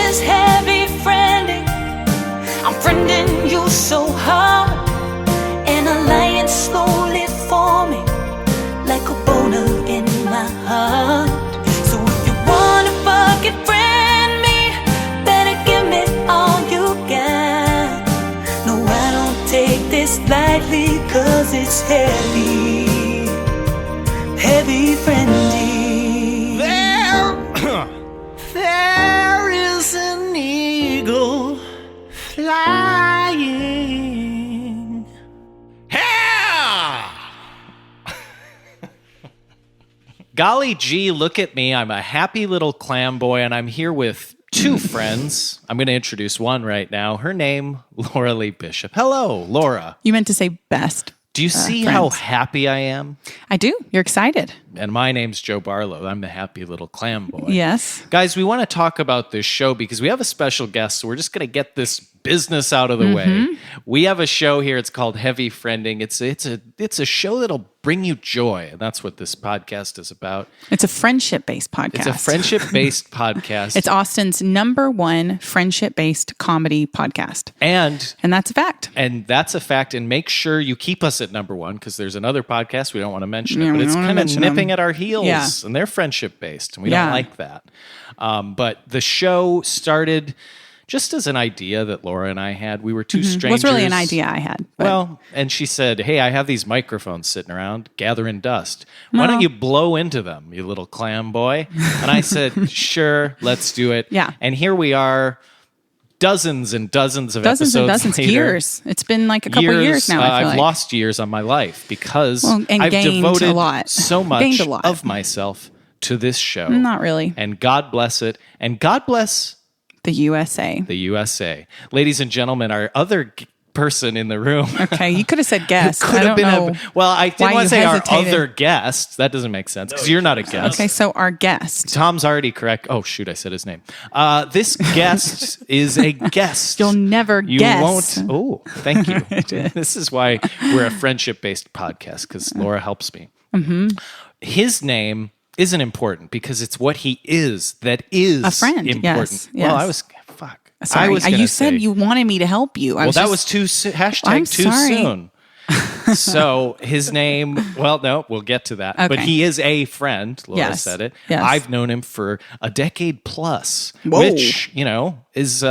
is heavy friending. I'm friending you so hard. An alliance slowly forming like a boner in my heart. So if you wanna fucking friend me, better give me all you got. No, I don't take this lightly, cause it's heavy, heavy friending. There is an eagle flying. Yeah! Golly gee, look at me. I'm a happy little clam boy, and I'm here with two friends. I'm going to introduce one right now. Her name, Laura Lee Bishop. Hello, Laura. You meant to say best. Do you see friends. how happy I am? I do. You're excited. And my name's Joe Barlow. I'm the happy little clam boy. Yes. Guys, we want to talk about this show because we have a special guest, so we're just going to get this business out of the way. We have a show here. It's called Heavy Friending. It's a show that'll bring you joy, and that's what this podcast is about. It's a friendship-based podcast. It's a friendship-based podcast. It's Austin's #1 friendship-based comedy podcast. And that's a fact. And that's a fact. And make sure you keep us at #1 because there's another podcast. We don't want to mention it, Yeah, but we it's don't wanna kind of mention nipping them. at our heels. Yeah. And they're friendship-based, and we Yeah. don't like that. But the show started just as an idea that Laura and I had. We were two strangers. It was really an idea I had. But Well, and she said, hey, I have these microphones sitting around gathering dust. Why don't you blow into them, you little clam boy? And I said, sure, let's do it. Yeah. And here we are, dozens and dozens of dozens and episodes dozens, later. years. It's been like a couple years now, I feel I've like. lost years on my life because Well, and I've gained devoted a lot. so much Gained a lot. of myself to this show. Not really. And God bless it. And God bless The USA. the USA. Ladies and gentlemen, our other person in the room. Okay, you could have said guest. Could I have don't been know. well, I why didn't want you to say hesitated. our other guest. That doesn't make sense because you're not a guest. Okay, so our guest. Tom's already correct. Oh, shoot, I said his name. This guest is a guest. You'll never You guess. won't. Oh, thank you. This is why we're a friendship-based podcast because Laura helps me. His name isn't important because it's what he is that is A friend, important. yes, Well, yes. I was fuck. Sorry, I was gonna you said say- you wanted me to help you. Well, that was too hashtag I'm too sorry. soon. So his name, well, no, we'll get to that. But Okay. he is a friend. Laura Yes. said it. Yes. I've known him for a decade plus, Whoa. which, is,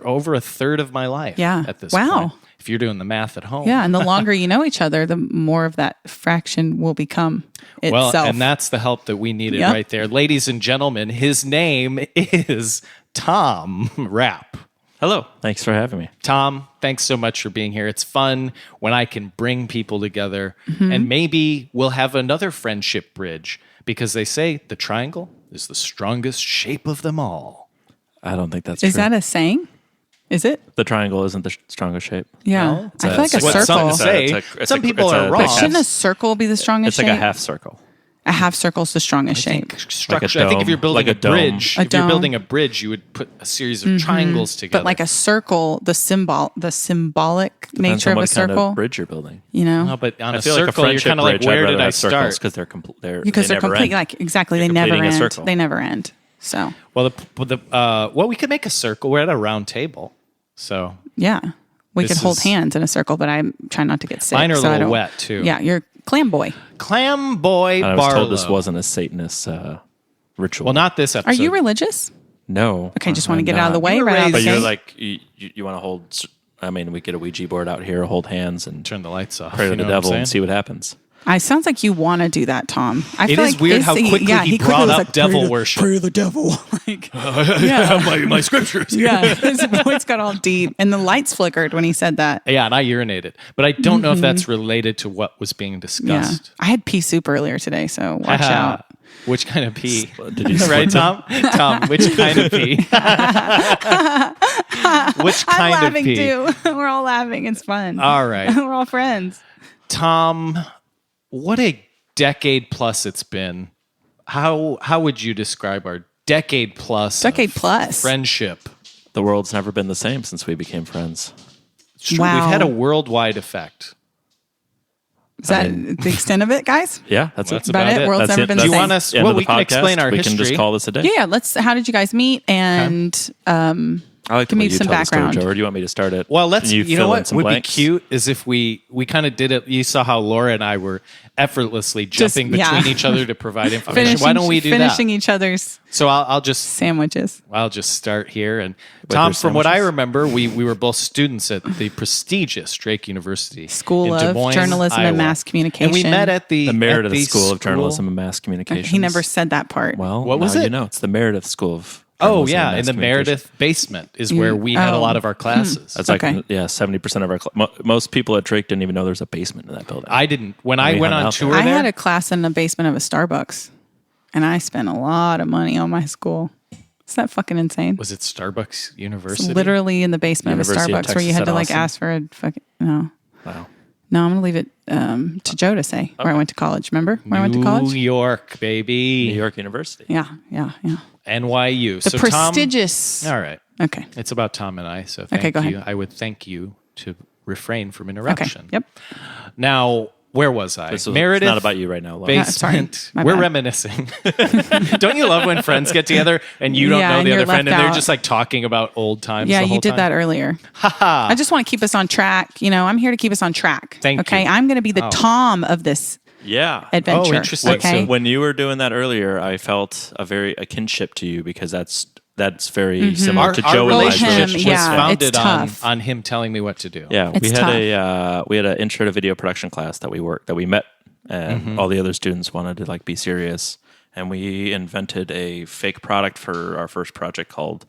over a third of my life Yeah. at this Wow. point. If you're doing the math at home. Yeah, and the longer you know each other, the more of that fraction will become Well, itself. and that's the help that we needed Yep. right there. Ladies and gentlemen, his name is Tom Rapp. Hello. Thanks for having me. Tom, thanks so much for being here. It's fun when I can bring people together, Mm-hmm. and maybe we'll have another friendship bridge because they say the triangle is the strongest shape of them all. I don't think that's Is true. that a saying? Is it? The triangle isn't the strongest shape. Yeah. Well, I feel like a what some circle. say. It's Some people are wrong. But shouldn't a circle be the strongest It's like shape? a half circle. A half circle is the strongest I shape. think structure. Like a I think if you're dome, building like a a dome. bridge, A if you're dome. building a bridge, you would put a series of triangles together. But like a circle, the symbolic Depends nature on of a what kind circle, of bridge you're building. you know, no, but on I a feel like a circle, you're friendship kind of like, bridge, where I'd rather did I have circles start? because because they they're never complete. end. Like exactly, they You're never completing a end. circle. They never end. So Well, we could make a circle. We're at a round table, so yeah, we This could hold is- hands in a circle, but I'm trying not to get sick. Mine are a so I little don't- wet, too. Yeah, you're clam boy. Clam Boy I was Barlow. told this wasn't a Satanist ritual. Well, not this Are episode. you religious? No. Okay, just want to I'm get it out of the not. way. You were Right out of raised- the But you're gate. like, you want to hold, I mean, we get a Ouija board out here, hold hands, and Turn the lights off. pray to you the know what I'm devil and saying? see what happens. It sounds like you want to do that, Tom. I It feel is like weird how quickly he brought was up like, devil pray to- worship. Pray to the devil. Like, yeah, my scriptures. yeah. His voice got all deep, and the lights flickered when he said that. Yeah, and I urinated. But I don't know if that's related to what was being Yeah, discussed. I had pea soup earlier today, so watch out. Which kind of pee? Did you Right, Tom? Tom, which kind of pee? Which I'm kind of laughing pee? too. We're all laughing. It's fun. All right. We're all friends. Tom, what a decade plus it's been. How would you describe our decade plus friendship? The world's never been the same since we became friends. It's true. Wow. We've had a worldwide effect. Is that the extent of it, guys? Yeah, that's That's it. about it. World's That's never it. been Do the you same. want us? End Well, of the we can explain podcast. our We history. can just call this a day. Yeah, let's. How did you guys meet? And I like give the way me you some tell the story, background. Joe, or do you want me to start it? Well, let's. Can You know fill in what some would blanks? be cute is if we kind of did it. You saw how Laura and I were effortlessly jumping yeah. between each other to provide information. Why don't we do finishing that? each other's So I'll just sandwiches? start here. And With Tom, your from what I sandwiches? remember, we were both students at the prestigious Drake University School in Des of Moines, Journalism and Iowa. Mass Communication. And we met at The Meredith at the School of Journalism and Mass Communications. He never said that part. Well, What was now it? You know, it's the Meredith School of Oh Journalism yeah, and in Mass the Communications. Meredith basement is where we had a Oh. lot of our classes. That's like Okay. 70% of our most people at Drake didn't even know there's a basement in that building. I didn't when I We went hung on out tour there. I there. had a class in the basement of a Starbucks, and I spent a lot of money on my school. Is that fucking insane? was it Starbucks It's University? literally in the basement University of of a Starbucks where you Texas had to at like Austin. ask for a fucking no. Wow. No, I'm gonna leave it to Joe to say where I went to college. Remember where I went to New college? York, baby. New York University. Yeah. NYU. The So prestigious. Tom, all right. Okay. It's about Tom and I, so Okay, thank go you. ahead. I would thank you to refrain from Okay. interruption. Yep. Now, where was I? This is Meredith. it's not about you right now. Laura. Basement. sorry. My We're bad. reminiscing. Don't you love when friends get together and you don't Yeah, know and the you're other friend left and they're out. just like talking about old times? Yeah, the you whole did time? that earlier. I just want to keep us on track. You know, I'm here to keep us on track. Thank okay, you. I'm going to be the Tom of this Yeah. adventure. Oh, interesting. Okay. When you were doing that earlier, I felt a kinship to you because that's very similar to Joe and Our my relationship him, was relationship. yeah, founded it's on, tough. on him telling me what to do. Yeah, It's we had an intro to video production class that we met, and all the other students wanted to like be serious, and we invented a fake product for our first project called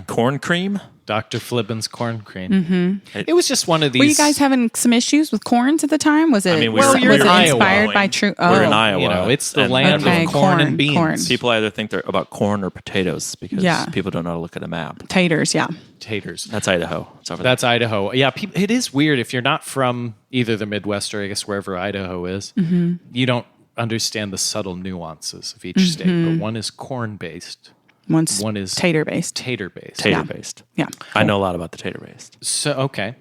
corn cream. Dr. Flibbin's corn cream. It was just one of these. Were you guys having some issues with corns at the time? Was it? I mean, we Well, were- you're was in it Iowa. inspired by true? Oh, We're in Iowa. You know, it's the and- land Okay, of corn and corn, beans. corn. People either think they're about corn or potatoes because Yeah. people don't know how to look at a map. taters. Yeah. Taters. That's Idaho. It's over That's Idaho. Yeah, it is weird if you're not from either the Midwest or I guess wherever Idaho is. You don't understand the subtle nuances of each state. But one is corn based, one is tater based. tater based. there. Tater based. Yeah. I know a lot about the tater based. So okay,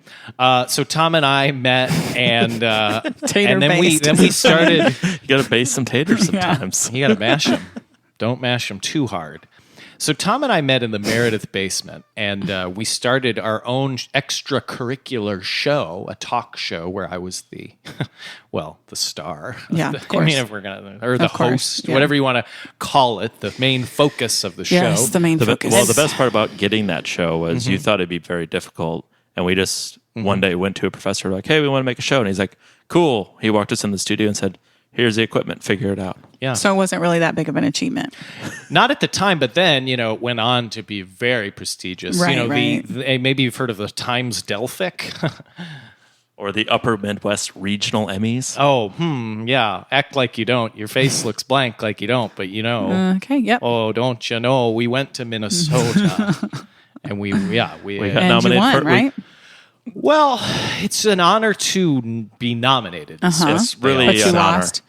so Tom and I met, and Tater and then based. we started. You got to base some taters sometimes. You got to mash them. Don't mash them too hard. So Tom and I met in the Meredith basement, and we started our own extracurricular show, a talk show where I was the, the star. Yeah, I of course. mean, if we're gonna, or the Of course, host, yeah. whatever you want to call it, the main focus of the show. Yes, the main The be- focus. well, the best part about getting that show was you thought it'd be very difficult, and we just one day went to a professor like, "Hey, we want to make a show," and he's like, "Cool." He walked us in the studio and said, "Here's the equipment. Figure it out." Yeah. So it wasn't really that big of an achievement. Not at the time, but then, it went on to be very prestigious. Right, right. Maybe you've heard of the Times Delphic. Or the Upper Midwest Regional Emmys. Yeah. Act like you don't. Your face looks blank like you don't, but you know. Okay. Yep. Oh, don't you know? We went to Minnesota. And we got and you nominated won, for- right? well, it's an honor to be nominated. It's really But you an honor. lost.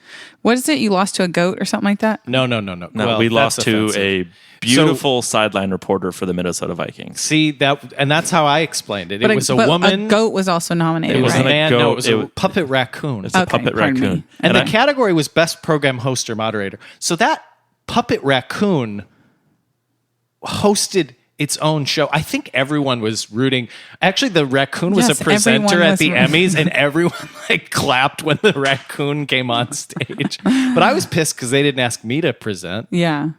What is it? You lost to a goat or something like that? No. No, Well, we that's lost to offensive. a beautiful sideline reporter for the Minnesota Vikings. See that, and that's how I explained it. It was a but woman. A goat was also nominated, It was right? a man. goat. No, it was It a was- puppet raccoon. It's a Okay, puppet pardon me. raccoon. And the category was best program host or moderator. So that puppet raccoon hosted its own show. I think everyone was rooting. Actually, the raccoon was Yes, a presenter everyone at was the rooting. Emmys, and everyone clapped when the raccoon came on stage. But I was pissed because they didn't ask me to present. Yeah.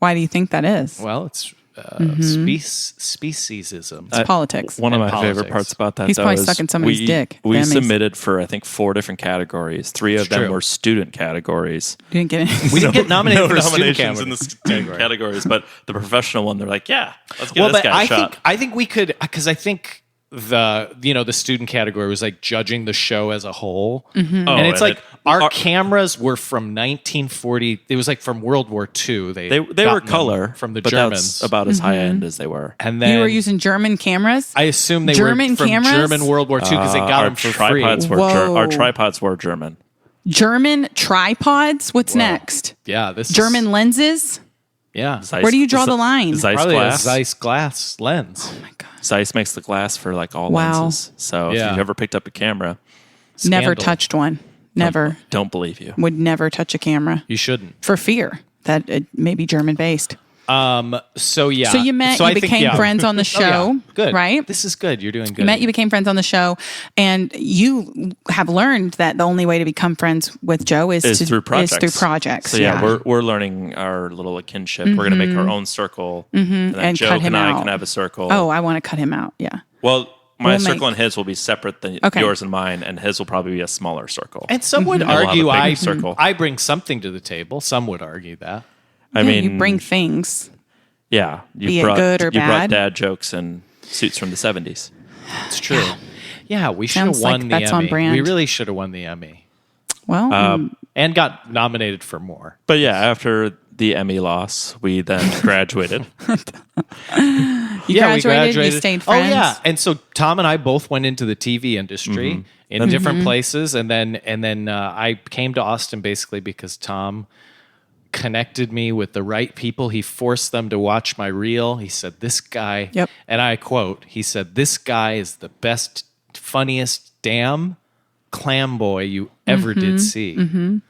Why do you think that is? Well, it's speciesism. It's politics. One of And my favorite politics. parts about that, He's though, probably is sucking somebody's dick. We Emmys. submitted for, I think, 4 different categories. 3 of It's them true. were student categories. You didn't get it. We didn't get nominated No for a student nominations in the student categories, but the professional one, they're like, yeah, let's get this guy a shot. I think we could, because I think the student category was like judging the show as a whole, Mm-hmm. and it's like our our- cameras were from 1940. It was like from World War II. They were gotten them color from the but Germans, That's about as high end as they were. and then You were using German cameras? I assume they German were from cameras? German World War II because they got our them for free. tripods were Whoa. our tripods were German. German tripods? What's next? Yeah, this is- German lenses? Yeah, Zeiss- Where do you draw the line? Zeiss probably glass. a Zeiss glass lens. Oh my God. Zeiss makes the glass for like all Wow. lenses. So Yeah. if you've ever picked up a camera, Never Scandal. touched one. Never. Don't believe you. Would never touch a camera You shouldn't. for fear that it may be German based. So yeah. So you met, So you I think, became yeah. friends on the show, Oh, yeah. Good. right? This is good. You're doing good. You met, you became friends on the show, and you have learned that the only way to become friends with Joe is Through projects. So yeah. we're learning our little kinship. We're going to make our own circle, and then And Joe cut him and I out. can have a circle. Oh, I want to cut him out. Yeah. Well, my We'll circle make- and his will be separate than Okay. yours and mine, and his will probably be a smaller circle. And some would we'll have a argue bigger circle. I bring something to the table. Some would argue that. I Yeah, mean, you bring things. yeah, be it good or you brought bad. dad jokes and suits from the 70s. It's true. Yeah, we should have Sounds won like the that's on Emmy. brand. We really should have won the Emmy. Well, And got nominated for more. But yeah, after the Emmy loss, we then graduated. you graduated, you stayed friends. Oh yeah, and so Tom and I both went into the TV industry in different places, and then I came to Austin basically because Tom connected me with the right people. He forced them to watch my reel. He said, "This guy," Yep. and I quote, he said, "This guy is the best, funniest damn clam boy you ever did see."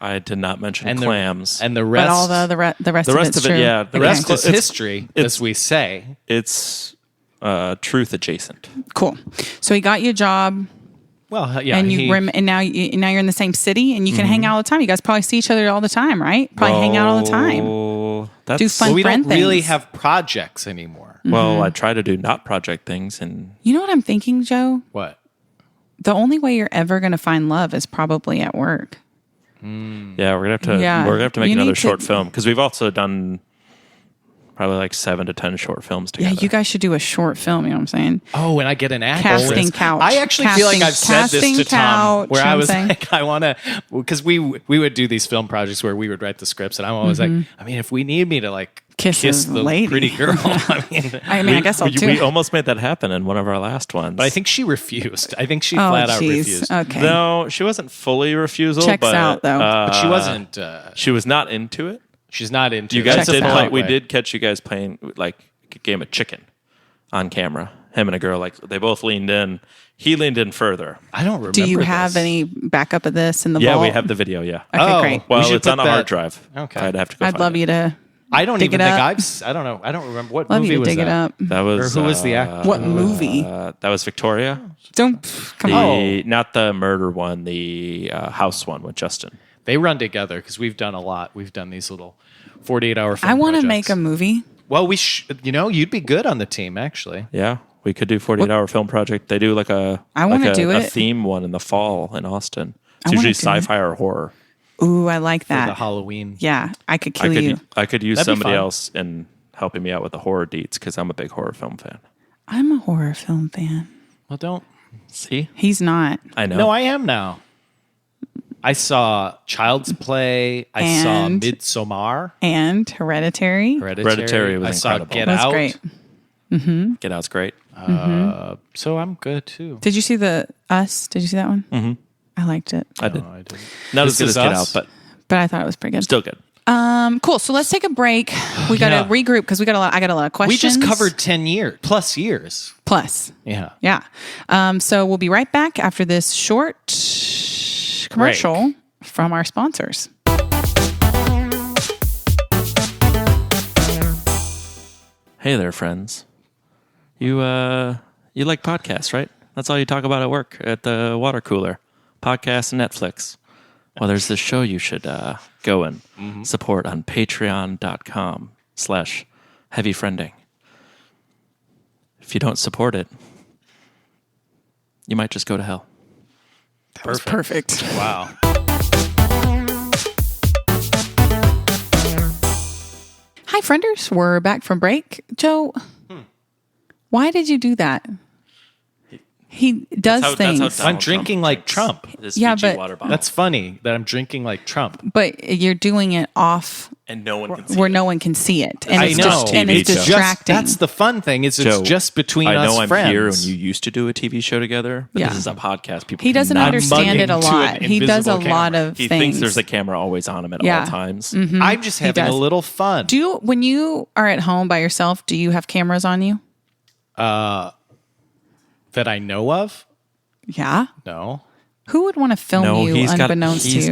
I did not mention And clams. and the But rest, all the rest The of rest it's of it, true. yeah, the rest It's- is history, it's- as we say. it's truth adjacent. Cool. So he got you a job, Well, yeah, and and now you're in the same city, and you can hang out all the time. You guys probably see each other all the time, right? Probably hang out all the time. Oh, that's, Do fun Well, we friend don't really things. have projects anymore. Well, I try to do not project things, and You know what I'm thinking, Joe? What? The only way you're ever going to find love is probably at work. yeah, we're gonna Yeah. have to make You another need to- short film because we've also done probably like 7 to 10 short films Yeah, together. you guys should do a short film. You know what I'm saying? Oh, and I get an ad. Casting couch. I actually feel like I've said this Casting to Tom, couch, where you know I what was I'm saying? like, I want to, because we would do these film projects where we would write the scripts, and I'm always like, I mean, if we need me to like Kiss kiss a the lady. pretty girl, I mean, I guess I'll do we it. almost made that happen in one of our last ones. but I think she refused. I think she Oh, flat out jeez. refused. Okay. no, she wasn't fully refusal. Checks but, out, though. But she wasn't. She was not into it. She's not into. You it. guys That's a did polite play. We way. did catch you guys playing like a game of chicken on camera. Him and a girl, like they both leaned in. He leaned in further. I don't remember. Do you have this. any backup of this in the Yeah, vault? we have the video. Yeah. Okay, Oh. great. Well, We should it's on put a hard that- drive. Okay. I'd have to go. I'd find love it. you to I don't dig even it think up. I don't know. I don't remember what love movie you to was dig that. it up. That was Or who was the actor? What movie? That was Victoria. Don't come on. Not the murder one, the house one with Justin. They run together because we've done a lot. We've done these little 48-hour. I want to make a movie. Well, you'd be good on the team, actually. Yeah, we could do 48-hour film project. They do like a I wanna like do a it. theme one in the fall in Austin. It's I wanna usually do it. sci-fi or horror. Ooh, I like For the that. Halloween. Yeah, I could kill you. I could use That'd be somebody fun. else in helping me out with the horror deets because I'm a big horror film fan. I'm a horror film fan. Well, don't. See, He's not. I know. No, I am now. I saw Child's Play. I saw And? Midsommar. And Hereditary. Hereditary was I saw incredible. Get That's Out. great. Get Out's great. So I'm good too. Did you see the Us? Did you see that one? Mm-hmm. I liked it, I did. No, I didn't. Not This as good Is as Get Us? Out, but but I thought it was pretty good. still good. Cool. So let's take a break. We got to Yeah. regroup because I got a lot of We questions. just covered 10 years plus years. plus. Yeah. Yeah. So we'll be right back after this short commercial from our sponsors. Hey there, friends. You like podcasts, right? That's all you talk about at work, at the water cooler. Podcasts and Netflix. Well, there's this show you should go and support on patreon.com/heavyfriending. If you don't support it, you might just go to hell. Perfect. Wow. Hi, frienders. We're back from break. Joe, why did you do that? He does things. I'm drinking like Trump. This Yeah, Fiji but- water bottle. That's funny that I'm drinking like Trump. But you're doing it off and no one can see where it. no one can see it. And I it's know. just, and it's TV show. distracting. That's the fun thing. Is it's Joe, just between I us know I'm friends. here and you used to do a TV show together, but Yeah. this is a podcast. People He doesn't cannot- understand it a mugging to lot. an He does a invisible lot camera. of He things. thinks there's a camera always on him at Yeah. all times. I'm just having a does. little fun. Do you, when you are at home by yourself, do you have cameras on you? That I know of? Yeah. No. Who would want to film No, you he's unbeknownst to you? He's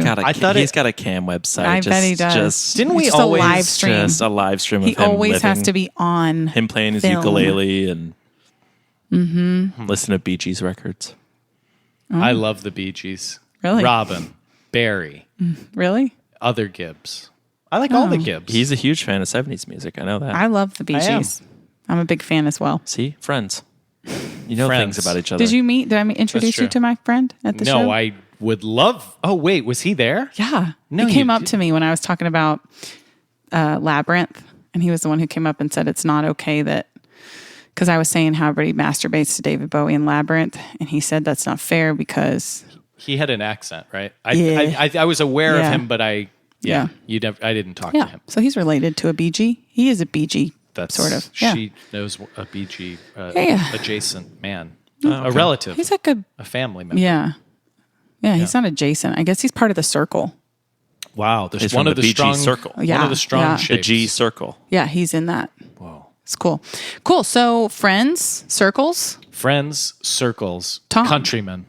got a cam website. I bet he does. Just, Didn't we It's just a always live stream? just a live stream of He him always has living, to be on him playing his film. ukulele and listen to Bee Gees records. I love the Bee Gees. Really? Robin, Barry, Really? other Gibbs. I like all the Oh. Gibbs. He's a huge fan of 70s music. I know that. I love the Bee I am. Gees. I'm a big fan as well. See? Friends. You know Friends. things about each other. Did you meet? Did I introduce true. you to my friend at the show? No, I would love. Oh wait, was he there? Yeah. No, he came you up did- to me when I was talking about Labyrinth, and he was the one who came up and said it's not okay that, because I was saying how everybody masturbates to David Bowie in Labyrinth, and he said that's not fair because He had an accent, right? Yeah. I was aware Yeah. of him, but I Yeah. I didn't talk to him. so he's related to a BG. He is a BG, That's sort of. Yeah. She knows a BG Yeah. adjacent man, a relative, He's like a a family member. yeah. He's not adjacent. I guess he's part of the circle. Wow, there's He's one from of the the BG strong circle. One Yeah, of the strong yeah. The shapes. G circle. Yeah, he's in that. Whoa. It's cool. Cool. So friends, circles. Friends, circles, Tom. countrymen,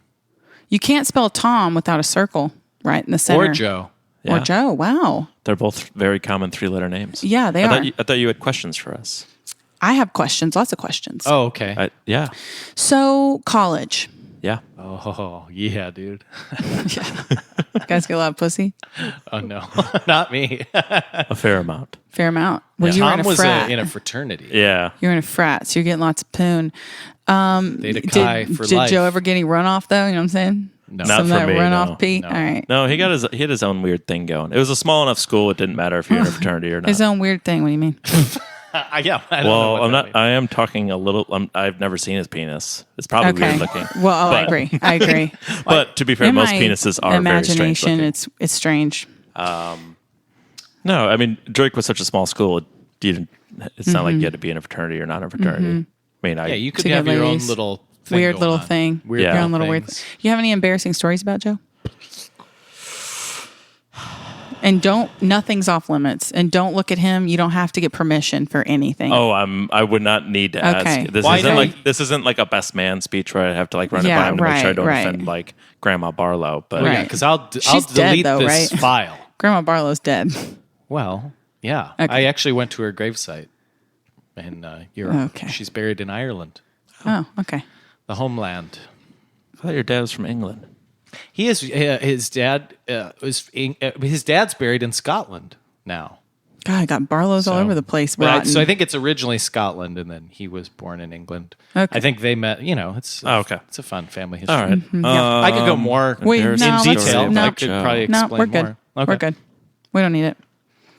You can't spell Tom without a circle right in the center. or Joe. Or Yeah. Joe. Wow. They're both very common 3-letter names. Yeah, they are. I thought you had questions for us. I have questions, lots of questions. Oh, okay. Yeah. So, college. Yeah. Oh, yeah, dude. You guys get a lot of pussy? Oh no, not me. A fair amount. Fair amount. Well, you were Tom in a was frat. in a fraternity. Yeah. You're in a frat, so you're getting lots of poon. Theta Chi Did, for did life. Joe ever get any runoff, though? You know what I'm saying? No. Not Some for of that me, runoff no. pee? No. All right. No, he had his own weird thing going. It was a small enough school; it didn't matter if you're in a fraternity or not. His own weird thing. What do you mean? Yeah. I don't know Well, what I'm that not. means. I am talking a little. I've never seen his penis. It's probably Okay. weird looking. Well, I But- agree. I agree. But to be fair, In most my penises are very strange imagination, looking. it's strange. No, I mean Drake was such a small school. It's not like you had to be in a fraternity or not in a fraternity. I mean, Yeah, you could To have get your own ladies. little thing Weird going little on. thing. Weird Yeah. Your own little weird. things. You have any embarrassing stories about Joe? And nothing's off limits. And don't look at him. You don't have to get permission for anything. I would not need to Okay. ask. This Why isn't not? this isn't like a best man speech where I have to like run it Yeah, by him to make sure I right, don't right. offend like Grandma Barlow. But Oh, yeah, Right. because I'll She's dead, delete though, this right? file. Grandma Barlow's dead. Well, yeah. Okay. I actually went to her gravesite in Europe. Okay. She's buried in Ireland, Oh, okay. the homeland. I thought your dad was from England. He is his dad his dad's buried in Scotland now. God, I got Barlows all So- over the place. But rotten. so I think it's originally Scotland, and then he was born in England. Okay. I think they met. It's Oh, okay. It's a fun family history. All right. Yeah. I could go more Wait, in no, let's- detail. no. I could probably no, explain we're good. more. Okay. We're good. We don't need it.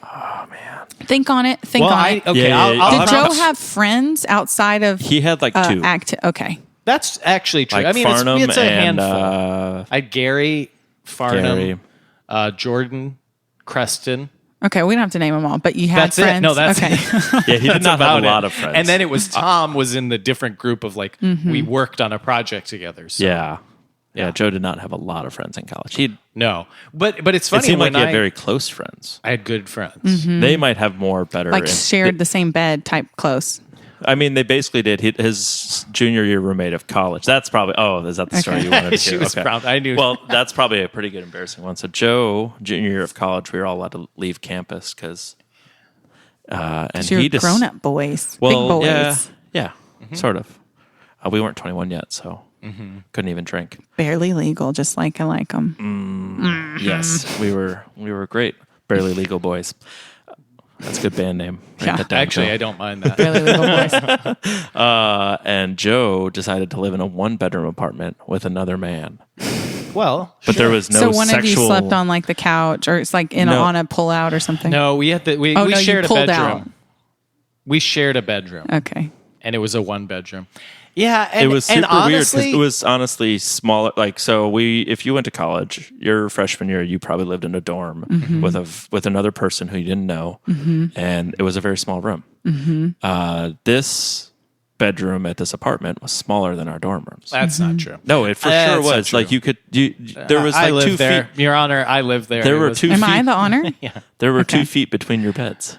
Oh man. Think on it. Think Well, on it. okay. Yeah, yeah, I'll Did have Joe to- have friends outside of He had like two. Okay. That's actually true. Like I mean, Farnham it's a and handful. I had Gary, Farnham, Gary. Jordan, Creston. Okay, we don't have to name them all, but you had That's friends. it. No, that's okay. it. Yeah, he did That's not have about a lot it. of friends. And then it was Tom was in the different group of like we worked on a project together. So yeah. Yeah. Joe did not have a lot of friends in college. He no, but it's it funny seemed like when he had very close friends. I had good friends. They might have more better. Like shared the same bed type close. I mean, they basically did. His junior year roommate of college. That's probably. Oh, is that the story you wanted to She hear? was proud. I knew. Well, that's probably a pretty good embarrassing one. So Joe, junior year of college, we were all allowed to leave campus because, and You're he just grown up boys. Well, big boys. yeah, sort of. We weren't 21 yet, so couldn't even drink. Barely legal, just like I like them. Yes, we were great, barely legal boys. That's a good band name. Write Yeah. that down, Actually, Joe. I don't mind that. Barely legal boys. And Joe decided to live in a 1-bedroom apartment with another man, Well, but there was no so one of you sexual. slept on like the couch, or it's like No. on a pull out or something. no, we had we Oh, no, you shared a pulled bedroom. out. We shared a bedroom, Okay. and it was a 1-bedroom. Yeah, and It was super and weird honestly, because it was honestly smaller. Like, so if you went to college, your freshman year, you probably lived in a dorm Mm-hmm. with another person who you didn't know, and it was a very small room. Mm-hmm. This bedroom at this apartment was smaller than our dorm rooms. That's not true. No, it for That's sure not was. true. Like there was I like lived 2 there. feet. Your Honor, I lived there. There It were was- 2 Am feet. I the honor? There were Okay. 2 feet between your beds.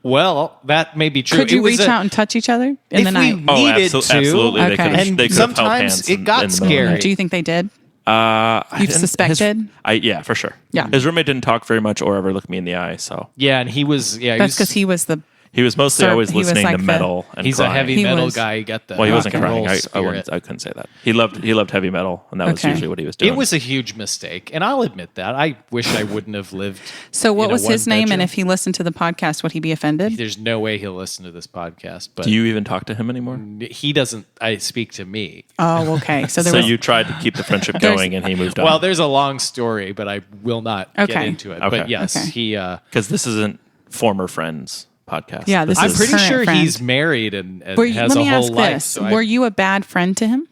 Well, that may be true. Could you It was reach a- out and touch each other in if the night? we needed to, Absolutely. They Okay. could have, and they could have held sometimes hands it in got the middle of the scary. night. Do you think they did? You've suspected? Yeah, for sure. Yeah. His roommate didn't talk very much or ever look me in the eye. So Yeah, and he was. Yeah, That's because he was the. he was mostly always he was listening like to the- metal. And He's crying. a heavy He metal was- guy. He got the. Well, he wasn't rock and roll crying. spirit. I couldn't say that. He loved heavy metal, and that was Okay. usually what he was doing. It was a huge mistake, and I'll admit that. I wish I wouldn't have lived. So what in a was his name? And one-bedroom. if he listened to the podcast, would he be offended? There's no way he'll listen to this podcast. But Do you even talk to him anymore? he doesn't. I speak to me. Oh, okay. So there So was. you tried to keep the friendship going, and he moved on. Well, there's a long story, but I will not get Okay. into it. Okay. But yes, Okay. he. because this isn't former friends podcast. Yeah, this I'm is pretty current sure friend. he's married and Were you, has let a me whole ask life. this: so Were you a bad friend to him?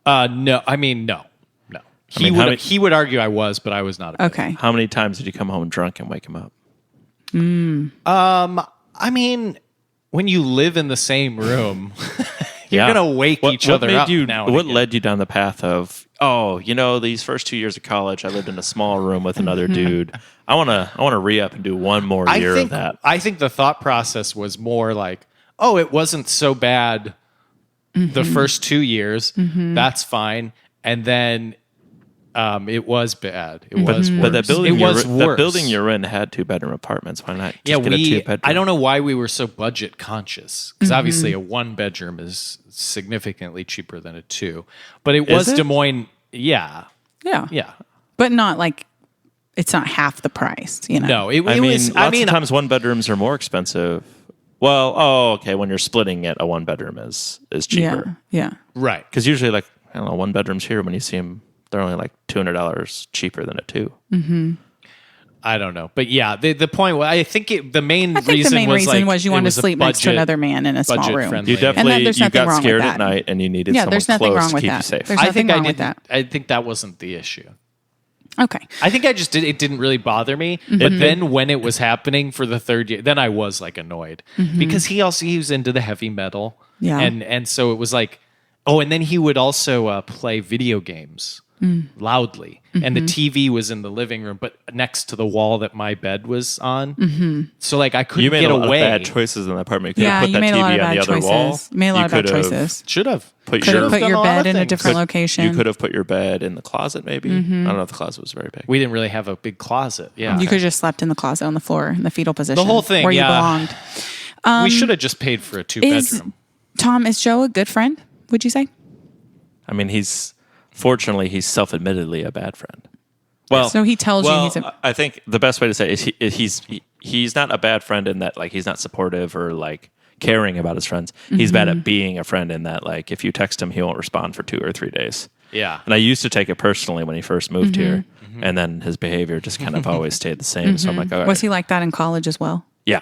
No, I mean no. mean, how many- He would argue I was, but I was not. A bad Okay. How many times did you come home drunk and wake him up? I mean, when you live in the same room, you're Yeah. gonna wake each what other made up. you, now and What again. led you down the path of these first 2 years of college, I lived in a small room with another dude. I wanna re-up and do one more year of that. I think the thought process was more like, oh, it wasn't so bad the first 2 years. That's fine. And then it was bad. It was worse. But that building, it was that worse. building you're in had 2-bedroom apartments. Why not? Just Yeah, get a 2-bedroom? I don't know why we were so budget conscious because obviously a 1-bedroom is significantly cheaper than a 2. But it was it? Des Moines. Yeah, Yeah. But not like it's not half the price. You know. No, it I mean, was. lots of times 1-bedrooms are more expensive. Well, okay. When you're splitting it, a 1-bedroom is Yeah. cheaper. Yeah. right. Because usually, like, I don't know, 1-bedrooms here, when you see them, they're only like $200 cheaper than a 2. I don't know, but yeah, the point was, I think the main I think reason the main was reason like, was you it wanted to was a sleep next to budget- another man in a small budget room. friendly. You definitely there's you nothing got wrong with scared that. at night, and you needed Yeah, someone there's nothing close wrong to with keep that. you safe. There's I nothing think I wrong with didn't. that. I think that wasn't the issue. Okay. I think I just did. It didn't really bother me. But then when it was happening for the third year, then I was like annoyed because he was into the heavy metal. Yeah. And so it was like, oh, and then he would also play video games loudly, and the TV was in the living room, but next to the wall that my bed was on. So like I couldn't You made get a lot away. of bad choices in that apartment. You could Yeah, have put you that made a lot TV of on the bad other wall. choices. You made a lot of bad choices. Should have. Put Could your have put done your a lot of bed in a things. different location. You could have put your bed in the closet, maybe. I don't know if the closet was very big. We didn't really have a big closet. Yeah. You could have just slept in the closet on the floor in the fetal position. The whole thing, where yeah. you belonged. We should have just paid for a 2-bedroom. Tom, is Joe a good friend? Would you say? I mean, fortunately he's self-admittedly a bad friend. Well, So he tells you he's a. I think the best way to say it is he's not a bad friend in that, like, he's not supportive or like caring about his friends. He's bad at being a friend in that, like, if you text him, he won't respond for 2 or 3 days. Yeah. And I used to take it personally when he first moved here, and then his behavior just kind of always stayed the same. So I'm like, all right. Was he like that in college as well? Yeah,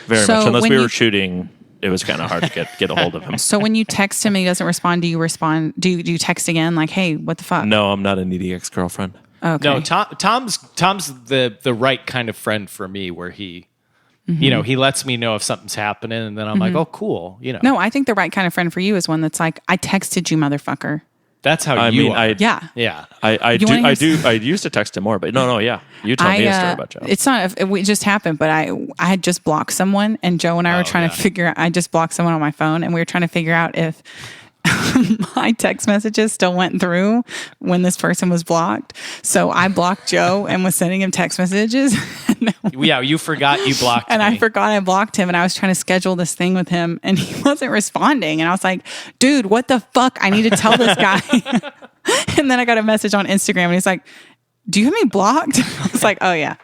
very So much. Unless when we you- were shooting, it was kind of hard to get a hold of him. So when you text him and he doesn't respond, do you respond? Do you text again? Like, hey, what the fuck? No, I'm not a needy ex-girlfriend. Okay. No, Tom's the right kind of friend for me, where he, he lets me know if something's happening, and then I'm like, oh, cool, No, I think the right kind of friend for you is one that's like, I texted you, motherfucker. That's how I you mean, are. Yeah. Yeah. I You wanna hear I used to text him more, but no, yeah. You tell me a story about Joe. It's not. It just happened, but I had just blocked someone, and Joe and I were trying to figure out. I just blocked someone on my phone, and we were trying to figure out if my text messages still went through when this person was blocked. So I blocked Joe and was sending him text messages. Yeah, you forgot you blocked And me. I forgot I blocked him, and I was trying to schedule this thing with him, and he wasn't responding. And I was like, dude, what the fuck? I need to tell this guy. And then I got a message on Instagram, and he's like, do you have me blocked? I was like, oh, yeah.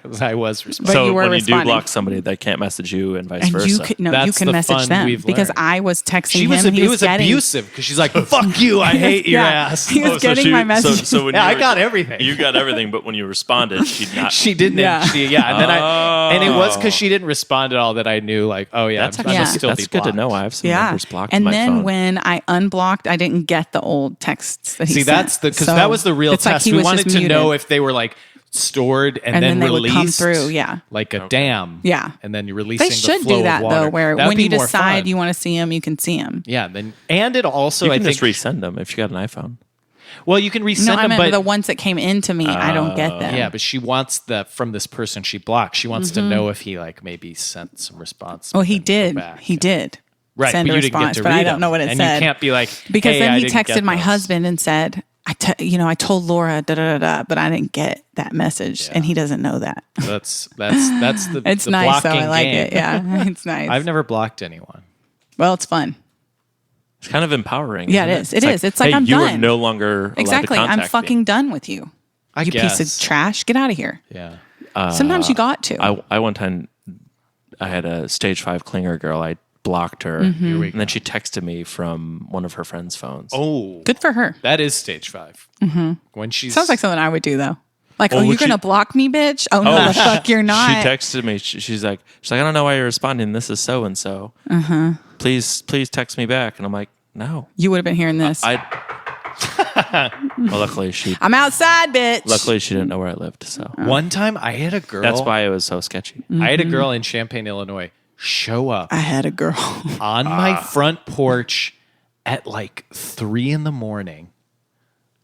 'Cause I was responsible. But so you were when responding. you do block somebody, they can't message you and vice And versa. you can, you That's can the message fun them we've because learned. I was texting She was, him. And he it was getting, abusive because she's like, fuck you, I hate your Yeah. ass. He was getting my messages. So when Yeah, you I were- got everything. You got everything, but when you responded, she'd not. She didn't. Yeah. And then and it was because she didn't respond at all that I knew, like, oh yeah, That's I'm actually still that's be good to blocked. know. I have some Yeah. numbers blocked And on my then phone. when I unblocked, I didn't get the old texts that he See, sent. that's because So that was the real it's like test. he We was wanted just to know muted. if they were like stored and, And then they would released come through, yeah. like a dam. Yeah. And then you're releasing They should the flow do that of water. though, where That would when be you more decide fun. you want to see him, you can see him. Yeah, then and it also you I can think just resend them if you got an iPhone. well you can resend No, I them, meant but the ones that came into me. I don't get them. yeah, but she wants from this person she blocked. She wants to know if he like maybe sent some response. Well, he and go did. back. He did. Right, send but a you didn't get response, to but I read don't them. know what it and said. you can't be like, Because hey, then I he didn't texted get my those. husband and said, I told Laura da da da da, but I didn't get that message, and he doesn't know that. That's the It's the nice though. blocking I like game. it. Yeah, it's nice. I've never blocked anyone. Well, it's fun. It's kind of empowering. Yeah, isn't it is. It's like hey, I'm you done. are no longer allowed Exactly. to I'm contact fucking me. done with you. I You guess. piece of trash. Get out of here. Yeah. Sometimes you got to. I one time I had a stage 5 clinger girl. I blocked her, Mm-hmm. Here we and then she texted me from one of her friends' phones. Oh, Good for her. that is stage 5. When she's Sounds like something I would do though. Like, Well, you're would going to she- block me, bitch? Oh, no, the fuck you're not. She texted me. She's like, I don't know why you're responding. This is so and so. Please text me back. And I'm like, no. You would have been hearing this. Well, luckily she outside, bitch. didn't know where I lived. So one time I had a girl. that's why it was so sketchy. I had a girl in Champaign, Illinois, show up I had a girl. on my front porch at like 3 a.m.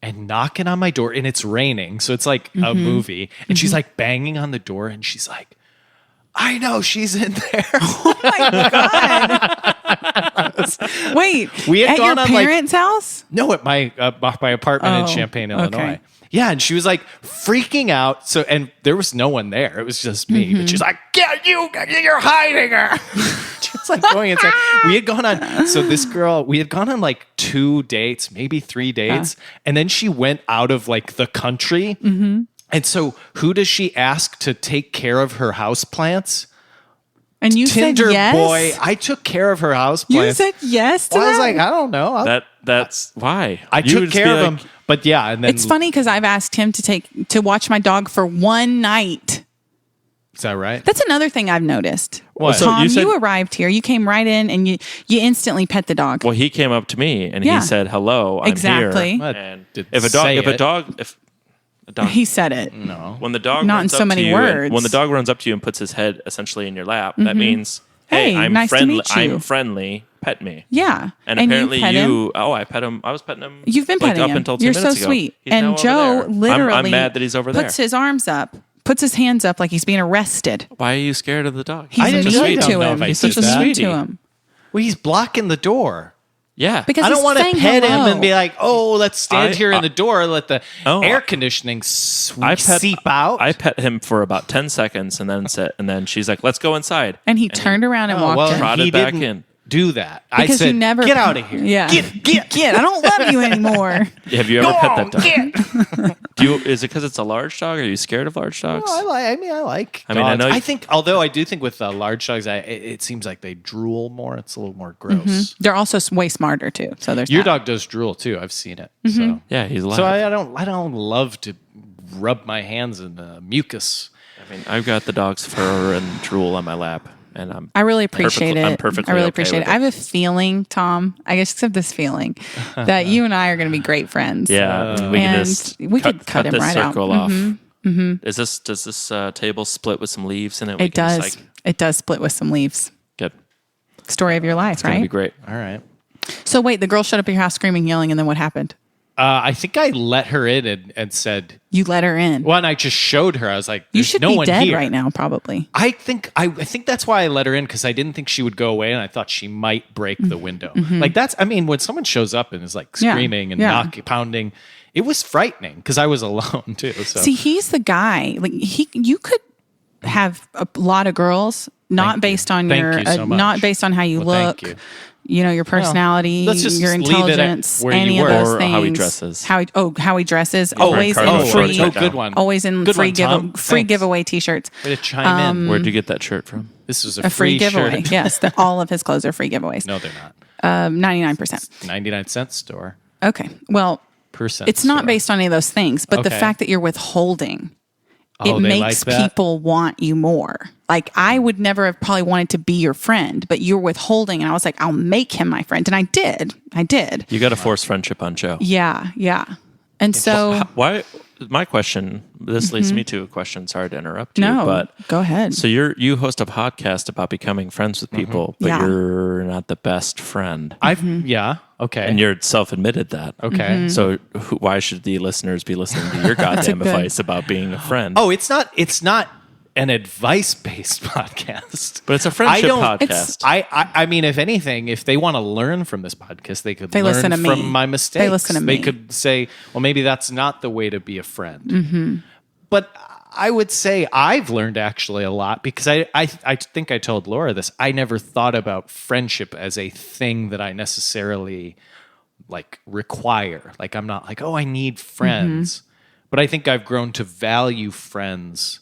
and knocking on my door, and it's raining, so it's like a movie. And she's like banging on the door, and she's like, "I know she's in there." Wait, We had at gone your on, like- parents' house? No, at my apartment in Oh, Champaign, okay. Illinois. Yeah, and she was like freaking out. So, and there was no one there; it was just me. But she's like, "Yeah, you're hiding her." She was like going inside. We had gone on. So this girl, we had gone on like 2 dates, maybe 3 dates, and then she went out of like the country. And so, who does she ask to take care of her house plants? And you Tinder said yes? boy. I took care of her house You plants. said yes to Well, I was that? like, I don't know. That's why I You took would just care be of like, him. But yeah, and then It's funny because I've asked him to watch my dog for one night. Is that right? That's another thing I've noticed. What? So Tom, you said- you arrived here. You came right in and you instantly pet the dog. Well, he came up to me and Yeah. he said, "Hello, I'm Exactly. here." Well, And didn't if a say dog, it. He said it. when the dog Not runs in so up many to you words. when the dog runs up to you and puts his head essentially in your lap, that means, Hey, "Hey, I'm nice to friendly. meet you." I'm friendly. Pet me." Yeah. And apparently you pet him. I pet him. I was petting him. You've been like, petting up him. until 2 You're so minutes ago. sweet. He's now And over Joe there. literally I'm mad that he's over there. puts his arms up, puts his hands up like he's being arrested. Why are you scared of the dog? He's I didn't- mean I don't to know him. if I He's did such a that. mean Sweetie. to him. Well, he's blocking the door. Yeah, Because I don't he's want to saying pet him hello. and be like, "Oh, let's stand here in the door, let the Oh, air conditioning seep out." I pet him for about 10 seconds and then she's like, "Let's go inside." And he turned around and Oh, walked well, in. Trotted he back didn't in. do that. I Because said, you never "Get out of here! Yeah. Get! I don't love you anymore. Have you ever pet that dog? Get!" Is it because it's a large dog? Are you scared of large dogs? Well, I like. I mean, I dogs. know- I think, although I do think with large dogs, it seems like they drool more. It's a little more gross. They're also way smarter too. So there's Your that. dog does drool too. I've seen it. So, Yeah, he's alive. so I don't love to rub my hands in mucus. I mean, I've got the dog's fur and drool on my lap, and I'm. I really appreciate it. I'm perfectly I really okay appreciate with it. I have a feeling, Tom. I just have this feeling that you and I are going to be great friends. Yeah, we can and just we could cut him this right out. circle off. Does this table split with some leaves in it? We It can does. just, like, It does split with some leaves. good. Story of your life, That'd right? be great. All right. So wait, the girl showed up at your house screaming, yelling, and then what happened? I think I let her in and said, You let her in. well, and I just showed her. I was like, You "There's should no be one dead here." right now, probably. I think that's why I let her in, because I didn't think she would go away, and I thought she might break the window. Like when someone shows up and is like Mm-hmm. Yeah, screaming and yeah. pounding, it was frightening because I was alone too. So See, he's the guy. Like you could have a lot of girls, not Thank you. based on Thank your, you so much. not based on how you Well, look. thank you. You know, your personality, let's just your leave it at intelligence, where you any of were. those Or things. how he dresses. How he dresses. wearing Always cargo in shorts free. right now. good one. Always in Good free one, Tom. free Thanks. giveaway T-shirts. Way to chime in. Where'd you get that shirt from? This was A free giveaway. shirt. Yes, all of his clothes are free giveaways. No, they're not. 99%. 99-cent store. Okay. Well, Percent. it's not store. based on any of those things, but the Okay. fact that you're withholding, Oh, it they makes like that? people want you more. Like I would never have probably wanted to be your friend, but you're withholding, and I was like, I'll make him my friend, and I did. You got to force friendship on Joe. Yeah. And so Why? My question. This leads me to a question. Sorry to interrupt you. no, but go ahead. so you host a podcast about becoming friends with people, but Yeah. you're not the best friend, Yeah. Okay. and you're self-admitted that. okay. So why should the listeners be listening to your goddamn good- advice about being a friend? Oh, it's not an advice-based podcast. But it's a friendship don't- podcast. I mean, if anything, if they want to learn from this podcast, they could They learn listen to from me. my mistakes. They listen to They me. could say, well, maybe that's not the way to be a friend. But I would say I've learned actually a lot because I think I told Laura this. I never thought about friendship as a thing that I necessarily like require. Like I'm not like, oh, I need friends. But I think I've grown to value friends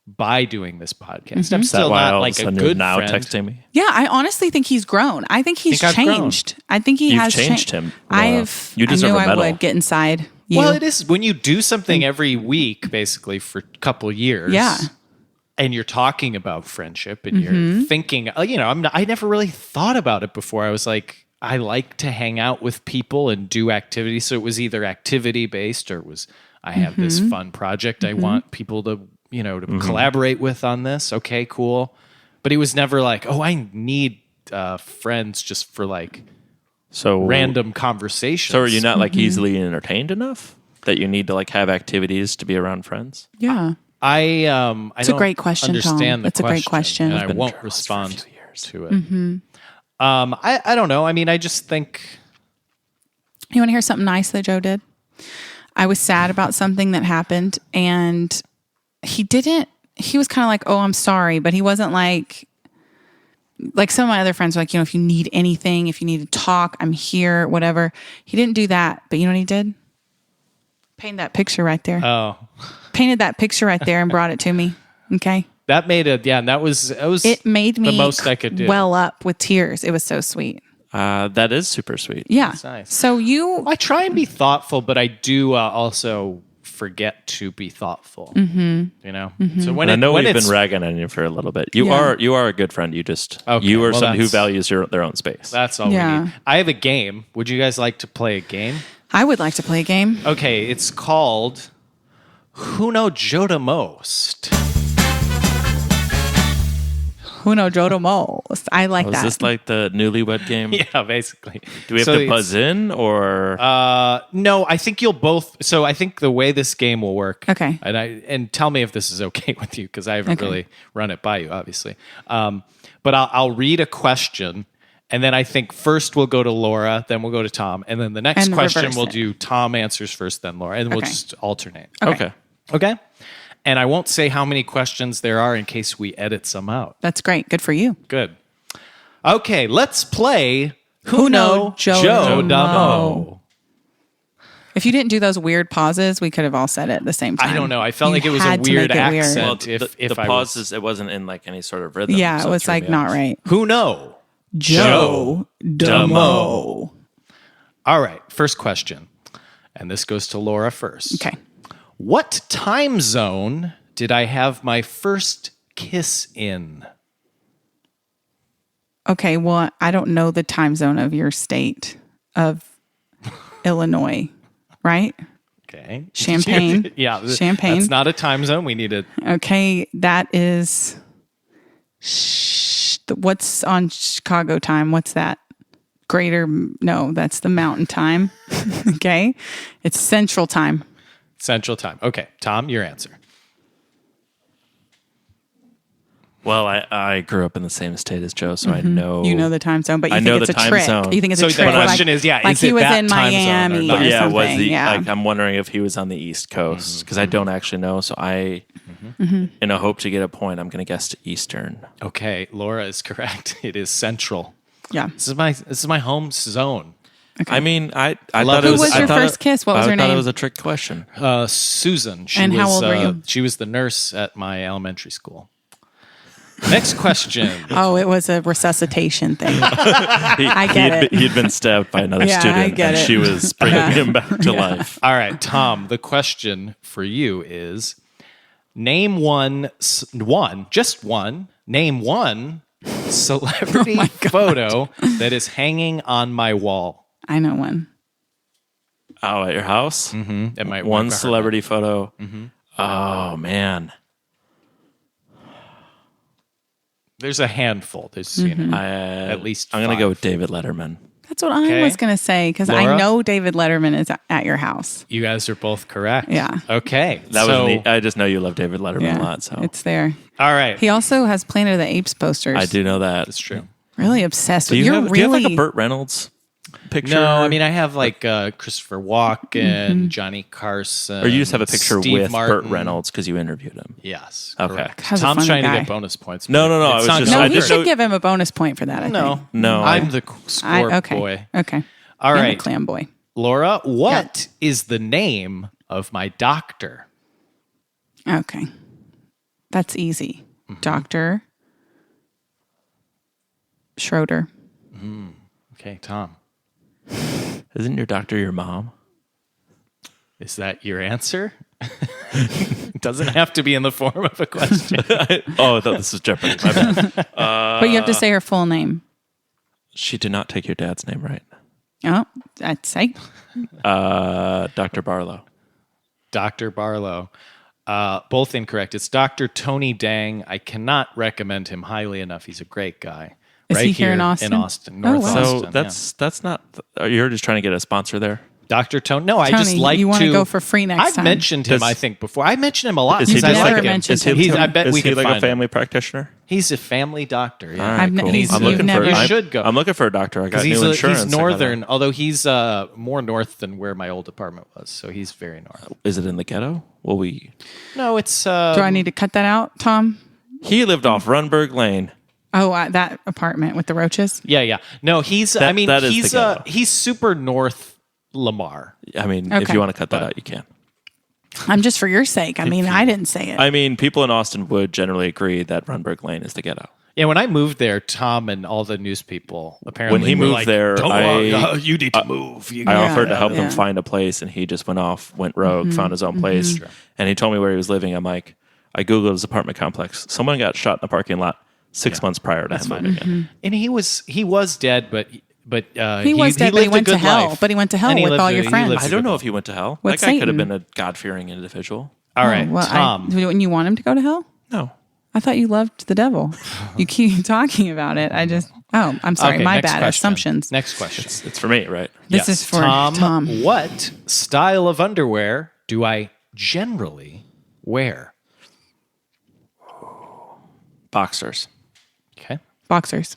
by doing this podcast. I'm Is that still why not all of like a a sudden good you're now friend. texting me? Yeah, I honestly think he's grown. I think he's Think I've grown. changed. I think he You've has changed him, Laura. You deserve I knew a medal. I would get inside you. Well, it is when you do something every week, basically for a couple years. Yeah. And you're talking about friendship and you're thinking, I never really thought about it before. I was like, I like to hang out with people and do activities. So it was either activity based or it was, I have this fun project I want people to, to collaborate with on this. Okay, cool. But it was never like, oh, I need friends just for like So random conversations. So are you not like easily entertained enough that you need to like have activities to be around friends? yeah. I It's a don't great question, Tom. understand the It's a great question. and I've I been won't Charles respond for a few years. to it. I don't know. I mean, I just think You want to hear something nice that Joe did? I was sad about something that happened, and he was kind of like, oh, I'm sorry, but he wasn't like some of my other friends were like, if you need anything, if you need to talk, I'm here, whatever. He didn't do that, but you know what he did? Painted that picture right there. Painted that picture right there and brought it to me. Okay. that made it. Yeah, and that was It made me the most I could do. well up with tears. It was so sweet. That is super sweet. Yeah. That's nice. So I try and be thoughtful, but I do also forget to be thoughtful. So when And I know when we've it's, been ragging on you for a little bit. You Yeah. are a good friend. You just Okay, you are well, someone who that's- values their own space. that's all we Yeah. need. I have a game. Would you guys like to play a game? I would like to play a game. Okay, it's called Who Know Joda Most. Who know Joe the most? I like Is that. this like the newlywed game? Yeah, basically. Do we have to buzz in or? No, I think you'll both. So I think the way this game will work. Okay. And tell me if this is okay with you because I haven't Okay. really run it by you, obviously. But I'll read a question, and then I think first we'll go to Laura, then we'll go to Tom, and then the next And question reverse we'll it. do Tom answers first, then Laura, and we'll Okay. just alternate. Okay. Okay. And I won't say how many questions there are in case we edit some out. That's great. Good for you. Good. Okay, let's play Who Know Joe Joe Damo. Damo. If you didn't do those weird pauses, we could have all said it at the same time. I don't know. I felt You like it was a had to weird make it weird. accent. Well, if the I pauses, it wasn't in like any sort of rhythm. Yeah, so it was threw like me not off. right. Who know? Joe Damo. All right, first question. And this goes to Laura first. Okay. What time zone did I have my first kiss in? Okay. Well, I don't know the time zone of your state of Illinois, right? Okay. Champagne. Yeah. Champagne. That's not a time zone. We need it. Okay. That is. What's on Chicago time? What's that? No, that's the mountain time. Okay. It's central time. Central time. Okay. Tom, your answer. Well, I grew up in the same state as Joe, so I know. You know the time zone, but you I think know it's the a time trick. zone. You think it's So a the trick. question is, yeah, like is he it was that in time zone or Miami not? or Yeah, something. was the yeah. like I'm wondering if he was on the East Coast because I don't actually know. So I, in a hope to get a point, I'm going to guess to Eastern. Okay. Laura is correct. It is central. yeah. This is my home zone. I mean, I love thought it it. was. Who was I your thought first kiss? What was I her thought name? it was a trick question. Susan. She And was, how old were you? She was the nurse at my elementary school. Next question. Oh, it was a resuscitation thing. I get it. He'd been stabbed by another Yeah, I student, get and it. she was bringing him back to life. All right, Tom, the question for you is name one celebrity photo that is hanging on my wall. I know one. Oh, at your house? It might One celebrity photo. Oh, man. There's a handful. There's at least I'm going to five. go with David Letterman. That's what I Okay. was going to say because I Laura? know David Letterman is at your house. You guys are both correct. Yeah. Okay. That so, was neat. I just know you love David Letterman Yeah, a lot, so it's there. all right. He also has Planet of the Apes posters. I do know that. That's true. Really obsessed Do with. you, You're have, really do you have like a Burt Reynolds picture? No, I mean I have like Christopher Walken, Johnny Carson, or you just have a picture Steve with Martin. Burt Reynolds because you interviewed him. Yes, Okay. correct. How's a Tom's funny trying guy. to get bonus points. No, but no, I it's was not just- No, good. I he just should know- give him a bonus point for that. I No, think. No, I'm the score Okay. boy. Okay. All And right, the clam boy. Laura, what is the name of my doctor? Okay. That's easy. Dr. Schroeder. Okay, Tom, Isn't your doctor your mom? is that your answer? It doesn't have to be in the form of a question. Oh, I thought this was Jeopardy. My bad. But you have to say her full name. She did not take your dad's name right. Oh, that's right. Dr. Barlow. Dr. Barlow. Both incorrect. It's Dr. Tony Dang. I cannot recommend him highly enough. He's a great guy. Is right he here in Austin? North wow. So Austin. that's not. You're just trying to get a sponsor there. Dr. Tony. No, I Tony, just like you to wanna go for free next I've time. mentioned him, Does- I think, before. I mentioned him a lot. Is he because I just never like him. mentioned is he, him. He's, I bet is we he could like find a family practitioner? He's a family doctor. Yeah. All right, I've ne- cool. he's- I'm you've looking never- for. You should go. I'm looking for a doctor. I got Because new insurance. he's I gotta- northern, although he's more north than where my old apartment was. So he's very north. Is it in the ghetto? Well, No, it's. Do I need to cut that out, Tom? he lived off Runberg Lane. Oh, that apartment with the roaches? Yeah. No, he's. I mean, that is he's the ghetto. he's super north Lamar. I mean, if Okay. you want to cut that out, you can. I'm just for your sake. I mean, I didn't say it. I mean, people in Austin would generally agree that Runberg Lane is the ghetto. Yeah, when I moved there, Tom and all the news people apparently When he were moved like, there, "Don't you need to move. You I Yeah, offered to help yeah. him find a place, and he just went rogue, found his own place, and he told me where he was living. I'm like, I googled his apartment complex. Someone got shot in the parking lot 6 months prior to him moving in. And he was dead, but He was dead, but he lived a went to good hell. life. But he went to hell And he with lived all a- your he friends. lived a I don't good know life. if he went to hell. With that guy could have Satan. been a God-fearing individual. All right, Oh, well, Tom. Wouldn't you want him to go to hell? No. I thought you loved the devil. You keep talking about it. I'm sorry. Okay, My next bad. question. Assumptions. Next question. It's for me, right? This Yes. is for Tom. What style of underwear do I generally wear? Boxers. Okay, Boxers.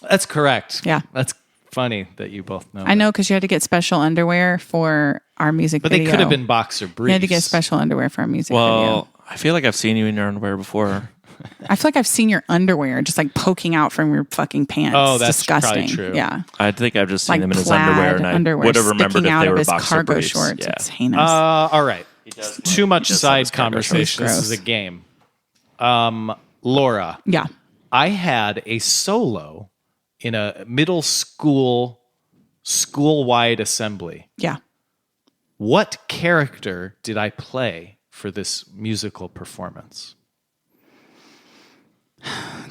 that's correct. Yeah. That's funny that you both know. I know because you had to get special underwear for our music but video. they could have been boxer briefs. You had to get special underwear for our music Well, video. I feel like I've seen you in your underwear before. I feel like I've seen your underwear just like poking out from your fucking pants. Oh, that's disgusting. probably true. Yeah. I think I've just seen Like him in his plaid underwear, and I would have remembered sticking if out they of were his boxer cargo briefs. shorts. Yeah. It's heinous. All right. Too much does have his side cargo shorts. conversation. This is a Gross. game. Laura, Yeah. I had a solo in a middle school-wide assembly. Yeah. What character did I play for this musical performance?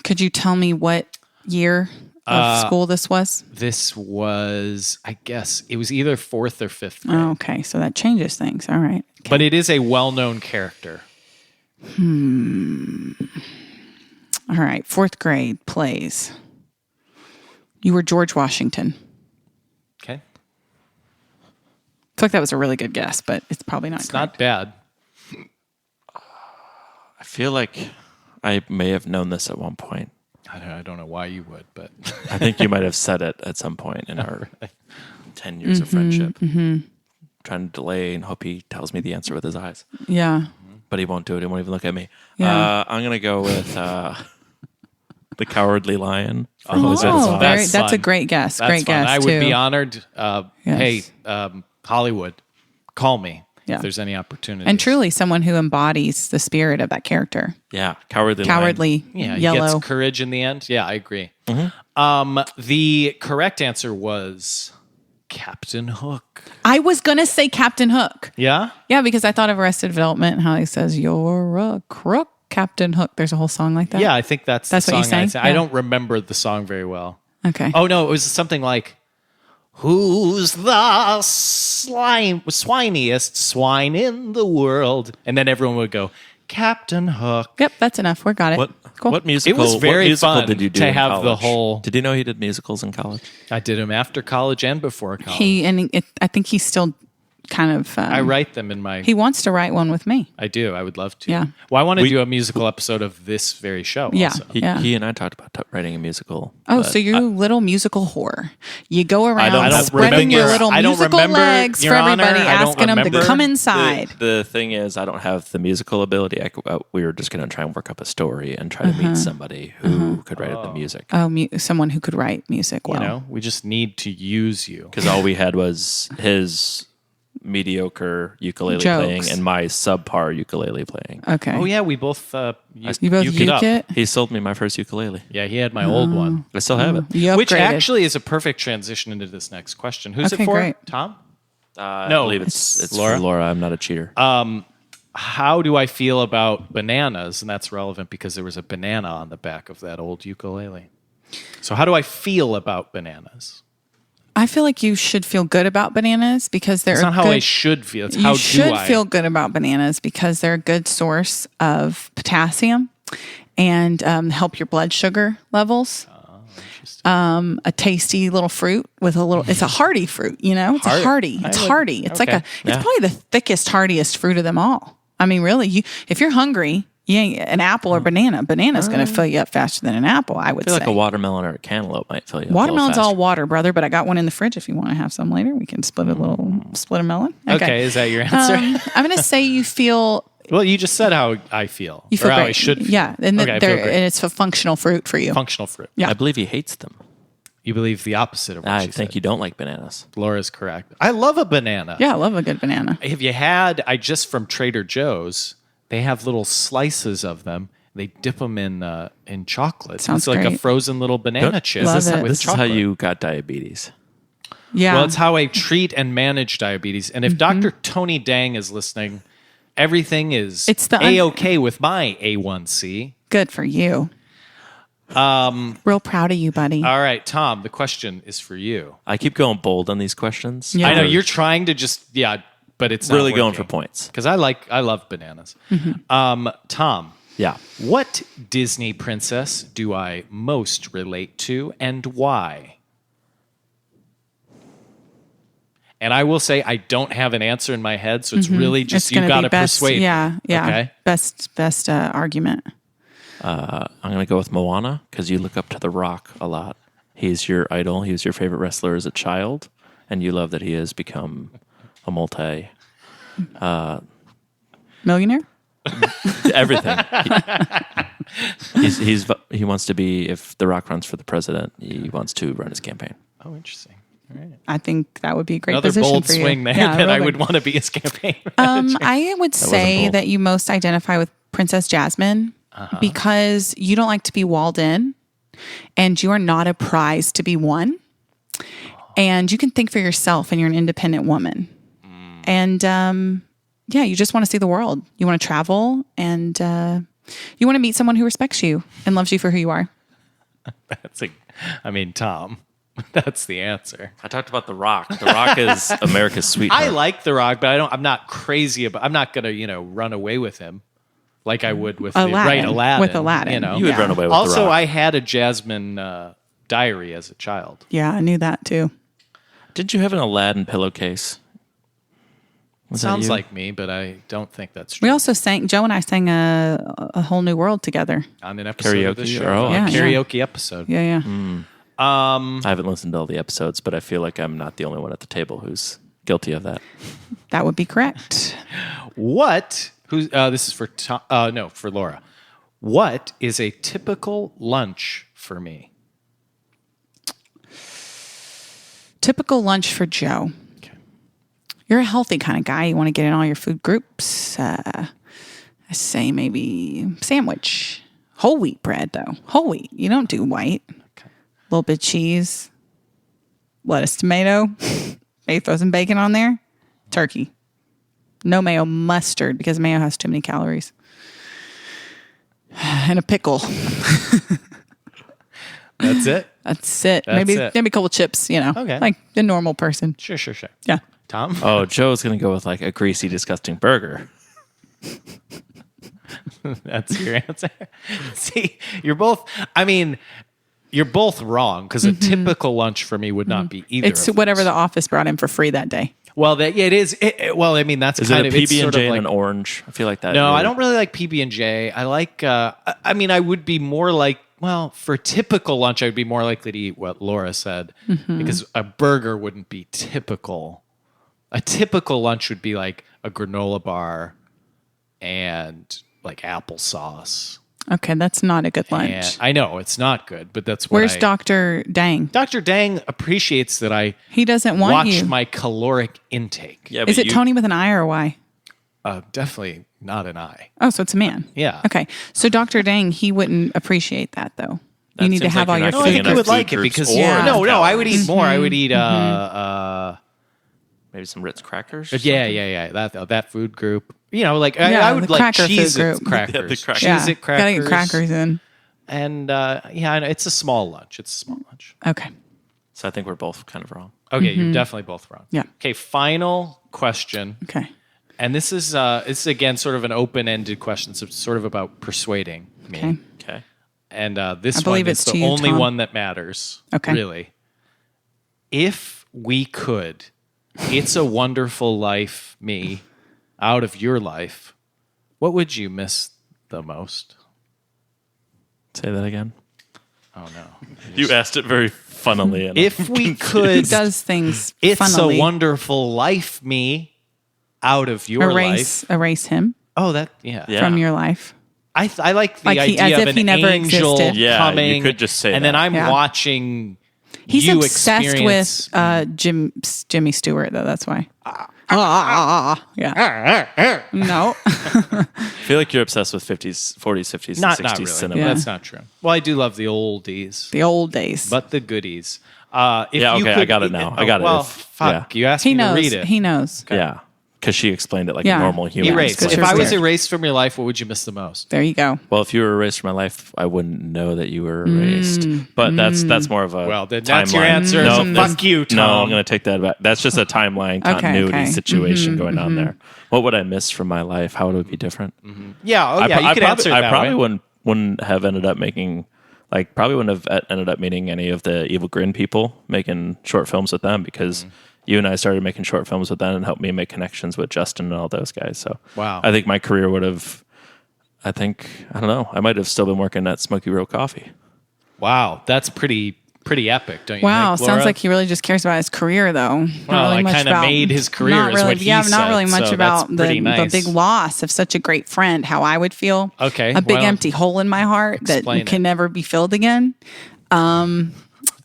Could you tell me what year of school this was? This was, I guess, it was either 4th or 5th grade. Oh, okay. So that changes things. All right. But it is a well-known character. All right. 4th grade plays. You were George Washington. Okay? I feel like that was a really good guess, but it's probably not It's correct. not bad. I feel like I may have known this at one point. I don't know why you would, but I think you might have said it at some point in our 10 years of friendship. Trying to delay and hope he tells me the answer with his eyes. Yeah. But he won't do it. He won't even look at me. Yeah. I'm going to go with the Cowardly Lion. from Oh, Wizard of Oz. That's that's a fun. great guess. that's Great fun. guess, I would too. be honored. Hey, Hollywood, call me Yeah. if there's any opportunity. And truly someone who embodies the spirit of that character. Yeah, Cowardly Lion. Cowardly, Yeah, he yellow. gets courage in the end. Yeah, I agree. Mm-hmm. The correct answer was Captain Hook. I was going to say Captain Hook. Yeah? Yeah, because I thought of Arrested Development and how he says, "You're a crook, Captain Hook." There's a whole song like that. Yeah, I think that's That's the what you song I say? sang. I Yeah. don't remember the song very well. Okay. Oh, no, it was something like, who's the swiniest swine in the world? And then everyone would go, Captain Hook. Yep, that's enough. We got it. What? Cool. What musical? It was very what musical fun did you do to in have the college? whole- Did you know he did musicals in college? I did them after college and before college. I think he's still kind of. I write them in my. He wants to write one with me. I do. I would love to. Yeah. Well, I want to do a musical episode of this very show. Yeah. Also. He and I talked about writing a musical. Oh, but so you're a little musical whore. You go around I don't spreading your remember- little I don't musical remember, legs Your for Honor, everybody, I don't asking them to remember. come inside. The thing is, I don't have the musical ability. We were just going to try and work up a story and try to meet somebody who could write the music. Someone who could write music well. You know, we just need to use you. Because all we had was his mediocre ukulele Jokes. playing and my subpar ukulele playing. Okay. Oh yeah, we both. You both uked up. uke it? He sold me my first ukulele. Yeah, he had my old one, I still have it. You which upgraded. actually is a perfect transition into this next question. Who's Okay, it for? great. Tom? I No, believe it's Laura? for Laura. I'm not a cheater. How do I feel about bananas? And that's relevant because there was a banana on the back of that old ukulele. So how do I feel about bananas? I feel like you should feel good about bananas because they're It's not how I should feel. It's how you should do I feel good about bananas because they're a good source of potassium and help your blood sugar levels. A tasty little fruit with a little. It's a hearty fruit, you know. It's a hearty. It's hearty. It's like okay. it's probably the thickest, hardiest fruit of them all. I mean, really, if you're hungry, an apple or banana. Banana's going to fill you up faster than an apple. I would I feel say. like a watermelon or a cantaloupe might fill you up. Watermelon's a all little water, brother, but I got one in the fridge if you want to have some later. We can split a melon. Okay, is that your answer? I'm going to say you feel well, you just said how I feel. you feel or how great. I should feel. Yeah, and, Okay, I feel great. and it's a functional fruit for you. Functional fruit. Yeah. I believe he hates them. You believe the opposite of what I she think said. you don't like bananas. Laura's correct. I love a banana. Yeah, I love a good banana. Have you had, from Trader Joe's, they have little slices of them. They dip them in chocolate. Sounds it's like a great. frozen little banana chip Love it. with This is how chocolate. you got diabetes. Yeah. Well, it's how I treat and manage diabetes. And if Dr. Tony Dang is listening, everything is It's the A-OK with my A1C. good for you. Real proud of you, buddy. All right, Tom, the question is for you. I keep going bold on these questions. Yeah. I know you're trying to just, but it's not really going for points. Because I love bananas. Tom, Yeah. what Disney princess do I most relate to and why? And I will say I don't have an answer in my head, so it's really just It's you gonna got be to best. persuade me. Yeah. Okay? Best argument. I'm going to go with Moana because you look up to The Rock a lot. He's your idol. He was your favorite wrestler as a child, and you love that he has become a Millionaire? everything. He wants to be, if The Rock runs for the president, he wants to run his campaign. Oh, interesting. All right. I think that would be a great Another position bold for you. swing there Yeah, that I really. would want to be his campaign. I would say bold. that you most identify with Princess Jasmine because you don't like to be walled in and you are not a prize to be won. And you can think for yourself and you're an independent woman. And you just want to see the world. You want to travel and you want to meet someone who respects you and loves you for who you are. Tom, that's the answer. I talked about The Rock. The Rock is America's sweetheart. I like The Rock, but I'm not crazy about. I'm not gonna, run away with him like I would with Aladdin. Aladdin. With Aladdin. You would run away with The Also, Rock. I had a Jasmine diary as a child. Yeah, I knew that too. Didn't you have an Aladdin pillowcase? Was that Sounds you? like me, but I don't think that's true. We also sang, Joe and I sang a whole new world together. On an episode of the Karaoke? show, Oh, Yeah, a karaoke episode. Yeah. I haven't listened to all the episodes, but I feel like I'm not the only one at the table who's guilty of that. That would be correct. What? This is for Tom, for Laura. What is a typical lunch for me? Typical lunch for Joe. Okay. You're a healthy kind of guy. You want to get in all your food groups. I say maybe sandwich. Whole wheat bread, though. Whole wheat. You don't do white. Okay. A little bit of cheese. Lettuce, tomato. Maybe throw some bacon on there. Turkey. No mayo, mustard, because mayo has too many calories. And a pickle. That's it. That's it. That's maybe it. maybe a couple chips, Okay. like the normal person. Sure. Yeah. Tom? Oh, Joe's going to go with like a greasy, disgusting burger. That's your answer. See, you're both wrong because a typical lunch for me would not be either. It's of whatever those. the office brought in for free that day. Well, it is. Well, I mean, that's Is kind it of a it's sort PB&J of and like, an orange? I feel like that. No, really- I don't really like PB&J. I like. I mean, I would be more like. Well, for typical lunch, I would be more likely to eat what Laura said because a burger wouldn't be typical. A typical lunch would be like a granola bar and like applesauce. Okay, that's not a good lunch. And I know it's not good, but that's what Where's Dr. Dang? Dr. Dang appreciates that I He doesn't want watch you. my caloric intake. Yeah, Is but it Tony with an I or a Y? Definitely not an I. Oh, so it's a man. Yeah. Okay. So Dr. Dang, he wouldn't appreciate that though. That You need to seems have like all you're your not No, I getting think you enough would food like it groups because or Yeah. no, I would calories. eat more. I would eat Maybe some Ritz crackers. or yeah. That food group. You know, like Yeah, I would the like cracker food Cheez-It group. crackers. Yeah, the crackers. Cheez-It crackers. Gotta get crackers in. And yeah, I know, it's a small lunch. It's a small lunch. Okay. So I think we're both kind of wrong. Okay, you're definitely both wrong. Yeah. Okay, final question. Okay. And this is again sort of an open-ended question, so it's sort of about persuading me. Okay. Okay. And this I believe one it's is the to you, only Tom. one that matters. Okay. Really. If we could, It's a Wonderful Life me out of your life, what would you miss the most? Say that again. Oh no. You asked it very funnily. And If we could He does things It's funnily. a Wonderful Life me out of your life. Erase him Oh, that yeah. Yeah. from your life. I like the Like idea as of if an he never angel existed. Yeah, you coming. could just say and then that. I'm Yeah. watching He's you obsessed experience. with Jimmy Stewart, though. That's why. Yeah. No. I feel like you're obsessed with 50s, 40s, 50s, not and 60s really. cinema. Yeah. That's not true. Well, I do love the oldies, The old days. but the goodies. If Yeah, you okay, I could- got it now. I got it. Well, If- fuck. You asked he me knows. to read it. He knows. Yeah. Because she explained it like Yeah. a normal human. Erased. Good If choice I was there. erased from your life, what would you miss the most? There you go. Well, if you were erased from my life, I wouldn't know that you were erased. But that's more of a Well, then timeline. that's your answer. No, So that's- fuck you, Tom. No, I'm going to take that back. That's just a timeline continuity okay. situation going on there. What would I miss from my life? How would it be different? Yeah. Oh, yeah. You could answer it I that probably way. wouldn't have ended up making. Like, probably wouldn't have ended up meeting any of the Evil Grin people, making short films with them, because you and I started making short films with them and helped me make connections with Justin and all those guys. So Wow. I think my career would have, I don't know, I might have still been working at Smoky Row Coffee. Wow, that's pretty epic, don't you Wow. think, Laura? Sounds like he really just cares about his career, though. Well, I kind of made his career Not is really, what he yeah, said, not really much so about that's pretty nice. the big loss of such a great friend, how I would feel. Okay, A big well, empty hole in my heart that explain can it. never be filled again.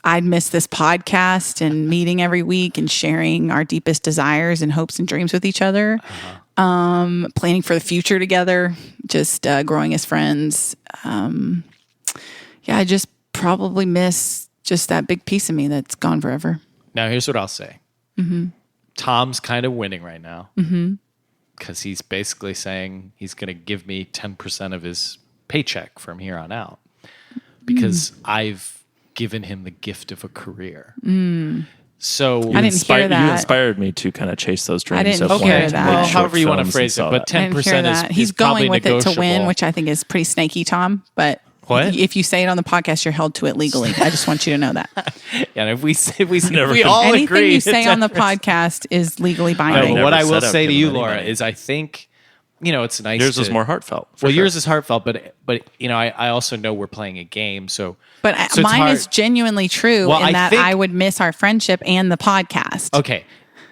I'd miss this podcast and meeting every week and sharing our deepest desires and hopes and dreams with each other. Planning for the future together, just growing as friends. I just probably miss just that big piece of me that's gone forever. Now, here's what I'll say. Tom's kind of winning right now because he's basically saying he's going to give me 10% of his paycheck from here on out because I've given him the gift of a career. So I didn't hear You that. inspired me to kind of chase those dreams. I didn't of hear wanting to that. make Well, short however you want to films phrase and it, all but that. I didn't hear 10% that. is He's going probably with it to win, negotiable. which I think is pretty snaky, Tom. But What? if you say it on the podcast, you're held to it legally. I just want you to know that. And if we Never we could- all Anything agree, you it's say on the 10%. podcast is legally No, binding. but never what I said will I'd say to give you, him any Laura, money. is I think it's nice. Yours was to- more heartfelt. for Well, sure. yours is heartfelt, but I also know we're playing a game, so But so it's mine hard. is genuinely true Well, in I that think- I would miss our friendship and the podcast. Okay.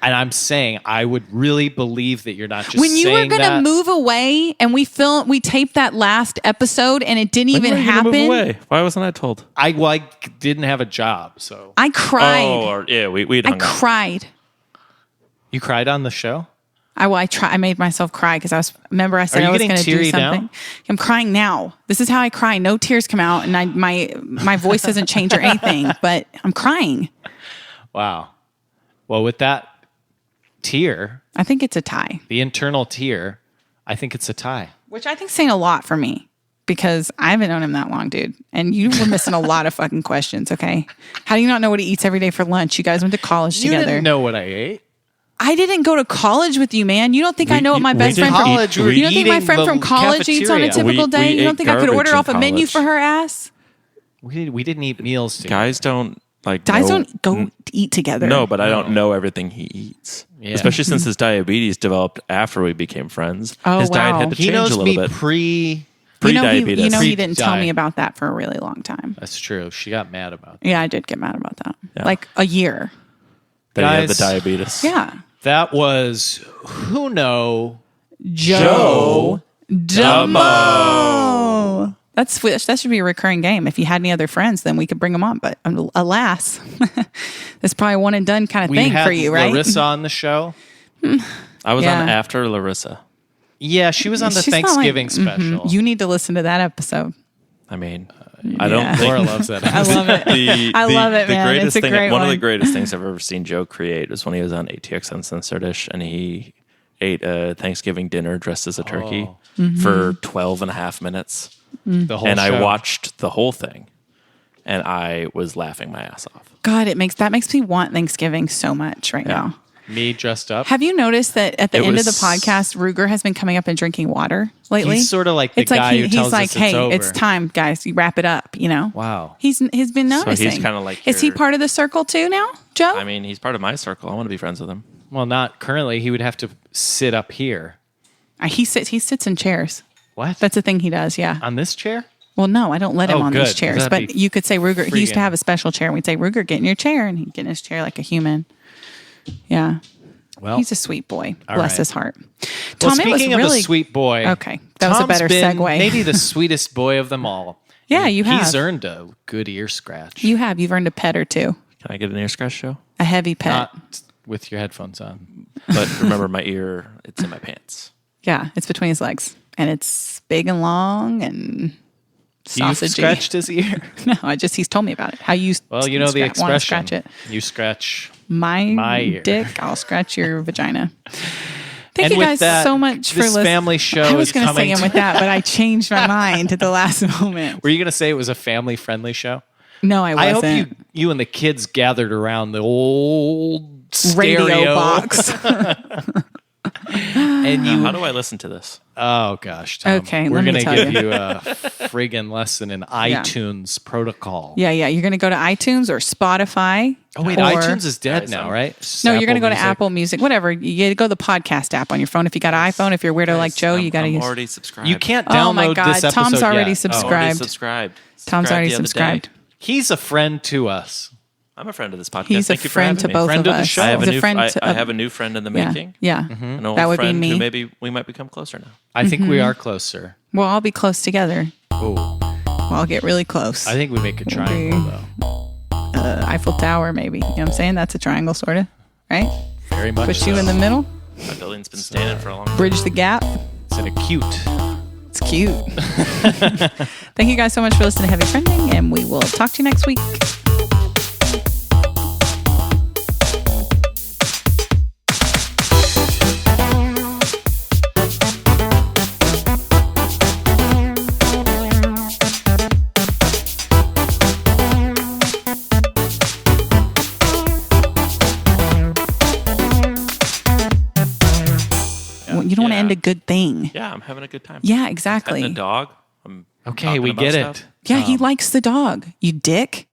And I'm saying I would really believe that you're not just When you were saying going to that. move away and we taped that last episode and it didn't When even were you gonna move happen. away? Why wasn't I told? I didn't have a job, so I cried. Oh, or, yeah, we'd I hung out. cried. you cried on the show. I made myself cry because I said you I was getting going to do teary something. now? I'm crying now. This is how I cry. No tears come out, and my voice doesn't change or anything, but I'm crying. Wow. Well, with that tear, I think it's a tie, the internal tear, I think it's a tie. which I think is saying a lot for me because I haven't known him that long, dude. And you were missing a lot of fucking questions. Okay, how do you not know what he eats every day for lunch? You guys went to college You together. didn't know what I ate. I didn't go to college with you, man. You don't think I know what my best friend from college, we were You don't think my eating friend the from college eats on a cafeteria. typical day? We You don't ate think I could garbage order in off a menu college. for her ass? We didn't eat meals together. Guys don't like. Guys know- don't go eat together. No, but I don't know everything he eats. Yeah. Especially since his diabetes developed after we became friends. Oh, his diet wow. had to He change knows a little me bit. You Pre-diabetes. know he didn't tell Pre-diet. me about that for a really long time. That's true. She got mad about that. Yeah, I did get mad about that. Yeah. Like a year. That he had the Guys. diabetes. Yeah. That was Who Know Joe Dumbo. That should be a recurring game. If you had any other friends, then we could bring them on. But alas, it's probably a one and done kind of We thing had for you, right? Larissa on the show. I was Yeah. on after Larissa. Yeah, she was on the She's not Thanksgiving like- special. You need to listen to that episode. I mean, I don't Yeah. think Laura loves that. I love it. I love it, man. Greatest It's a thing, great one of the one. greatest things I've ever seen Joe create was when he was on ATX Uncensored Dish and he ate a Thanksgiving dinner dressed as a turkey Mm-hmm. for 12 and a half minutes. The whole And I show. watched the whole thing and I was laughing my ass off. God, that makes me want Thanksgiving so much right now. Me dressed up. Have you noticed that at the It end of the was- podcast, Ruger has been coming up and drinking water lately? He's sort of like the it's like guy who he's tells like, us "Hey, it's over. it's time, guys. You wrap it up." You know. Wow. He's been noticing. kinda like Is he your- part of the circle too now, Joe? I mean, he's part of my circle. I want to be friends with him. Well, not currently. He would have to sit up here. He sits in chairs. What? That's a thing he does. Yeah. on this chair? Well, no, I don't let him Oh, on good, these 'cause chairs. that'd But be you could say Ruger. He used to freaking- have a special chair. We'd say, Ruger, get in your chair, and he'd get in his chair like a human. Yeah. Well, He's a sweet boy. all Bless right. his heart. well, Tom, it was speaking of really a sweet boy. Okay, that was a Tom's better been segue. Maybe the sweetest boy of them all. Yeah, you have. He's earned a good ear scratch. You've earned a pet or two, Can I get an ear scratch show? a heavy pet. Not with your headphones on. But remember, my ear, it's in my pants. Yeah, it's between his legs, and it's big and long and You sausagey. scratched his ear. No, he's told me about it. How you Well, you know the want to expression. scratch it. You scratch. My ear. dick, I'll scratch your vagina. Thank And you with guys that, so much for this listening. family show I was is going to say coming in to- with that, but I changed my mind at the last moment. Were you going to say it was a family-friendly show? No, I I wasn't. hope you and the kids gathered around the old Radio stereo box. and you. How do I listen to this? Oh gosh, Tom. Okay, we're let me gonna tell give you. you a friggin' lesson in iTunes protocol. Yeah. You're going to go to iTunes or Spotify. Oh wait, or- iTunes is dead Guys, now, I'm- right? Just No, you're going to go to Music. Apple Music, whatever. You go to the podcast app on your phone. If you got an iPhone, if you're weirdo like Joe, you got to I'm use. already subscribed. You can't download Oh my God, this episode Tom's already yet. subscribed. Already subscribed. Tom's already the other day. subscribed. He's a friend to us. I'm a friend of this podcast. He's Thank a you for friend to having me. both Friend of of the us. show. I have, He's a new, friend I, to, I have a new friend in the yeah, making. yeah. An old That would be friend me. Who maybe we might become closer now. I think Mm-hmm. we are closer. We'll all be close together. Oh, We'll all get really close. I think we make a triangle though. Eiffel Tower, maybe. You know what I'm saying? That's a triangle, sort of. Right? Very much. Put you so. in the middle, My building's been standing for a long time. bridge the gap. It's an acute. It's cute. Thank you guys so much for listening to Heavy Friending, and we will talk to you next week. You don't want to Yeah. end a good thing. Yeah, I'm having a good time. Yeah, exactly. Petting a dog. I'm Okay, talking we about get stuff. it. Yeah, he likes the dog. You dick.